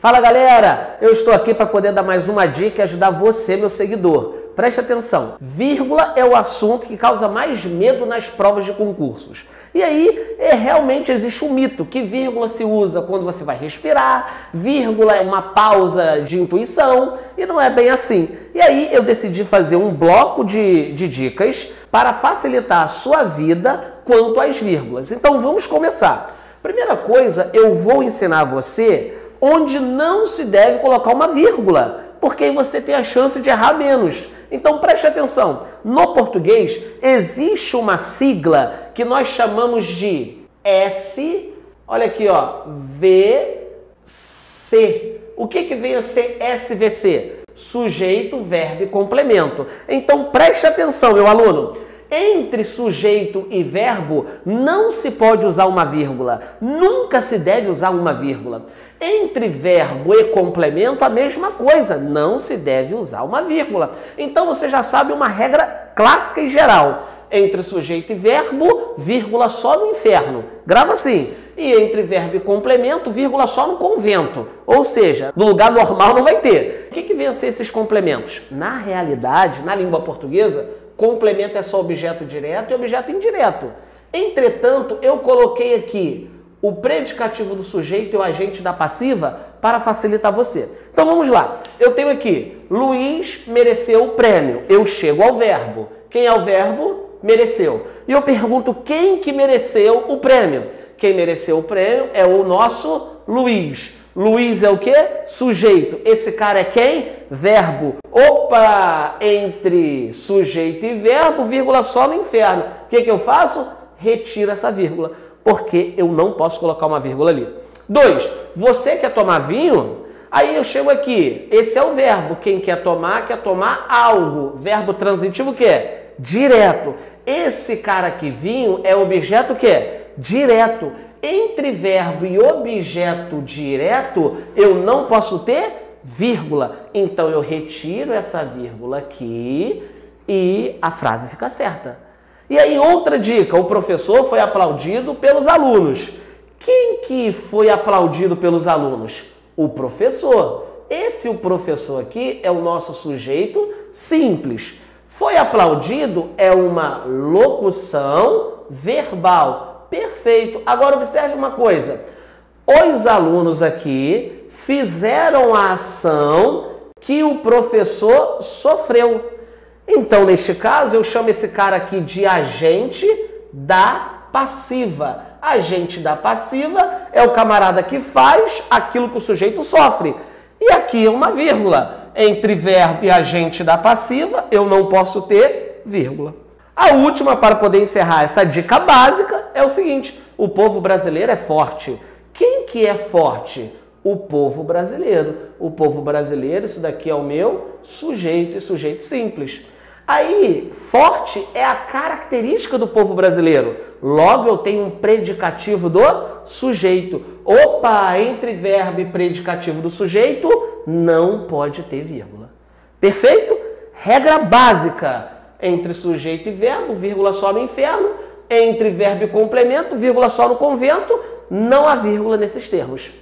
Fala galera, eu estou aqui para poder dar mais uma dica e ajudar você, meu seguidor. Preste atenção, vírgula é o assunto que causa mais medo nas provas de concursos. E aí, realmente existe um mito que vírgula se usa quando você vai respirar, vírgula é uma pausa de intuição e não é bem assim. E aí eu decidi fazer um bloco de dicas para facilitar a sua vida quanto às vírgulas. Então vamos começar. Primeira coisa, eu vou ensinar você onde não se deve colocar uma vírgula, porque aí você tem a chance de errar menos. Então preste atenção, no português existe uma sigla que nós chamamos de S, olha aqui ó, VC. O que vem a ser SVC? Sujeito, verbo e complemento. Então preste atenção, meu aluno. Entre sujeito e verbo não se pode usar uma vírgula, nunca se deve usar uma vírgula. Entre verbo e complemento, a mesma coisa, não se deve usar uma vírgula. Então você já sabe uma regra clássica e geral. Entre sujeito e verbo, vírgula só no inferno. Grava assim. E entre verbo e complemento, vírgula só no convento. Ou seja, no lugar normal não vai ter. O que vem a ser esses complementos? Na realidade, na língua portuguesa, complemento é só objeto direto e objeto indireto. Entretanto, eu coloquei aqui o predicativo do sujeito e o agente da passiva para facilitar você. Então vamos lá. Eu tenho aqui, Luiz mereceu o prêmio. Eu chego ao verbo. Quem é o verbo? Mereceu. E eu pergunto quem que mereceu o prêmio? Quem mereceu o prêmio é o nosso Luiz. Luiz é o quê? Sujeito. Esse cara é quem? Verbo. Opa! Entre sujeito e verbo, vírgula só no inferno. O que eu faço? Retiro essa vírgula, porque eu não posso colocar uma vírgula ali. 2. Você quer tomar vinho? Aí eu chego aqui. Esse é o verbo. Quem quer tomar algo. Verbo transitivo o quê? Direto. Esse cara aqui, vinho, é objeto o quê? Direto. Entre verbo e objeto direto, eu não posso ter vírgula. Então eu retiro essa vírgula aqui e a frase fica certa. E aí outra dica, o professor foi aplaudido pelos alunos. Quem que foi aplaudido pelos alunos? O professor. O professor aqui é o nosso sujeito simples. Foi aplaudido é uma locução verbal. Perfeito. Agora observe uma coisa. Os alunos aqui fizeram a ação que o professor sofreu. Então, neste caso, eu chamo esse cara aqui de agente da passiva. Agente da passiva é o camarada que faz aquilo que o sujeito sofre. E aqui é uma vírgula. Entre verbo e agente da passiva, eu não posso ter vírgula. A última, para poder encerrar essa dica básica, é o seguinte: o povo brasileiro é forte. Quem que é forte? O povo brasileiro. O povo brasileiro, isso daqui é o meu sujeito e sujeito simples. Aí, forte é a característica do povo brasileiro. Logo, eu tenho um predicativo do sujeito. Opa, entre verbo e predicativo do sujeito, não pode ter vírgula. Perfeito? Regra básica. Entre sujeito e verbo, vírgula só no inferno. Entre verbo e complemento, vírgula só no convento. Não há vírgula nesses termos.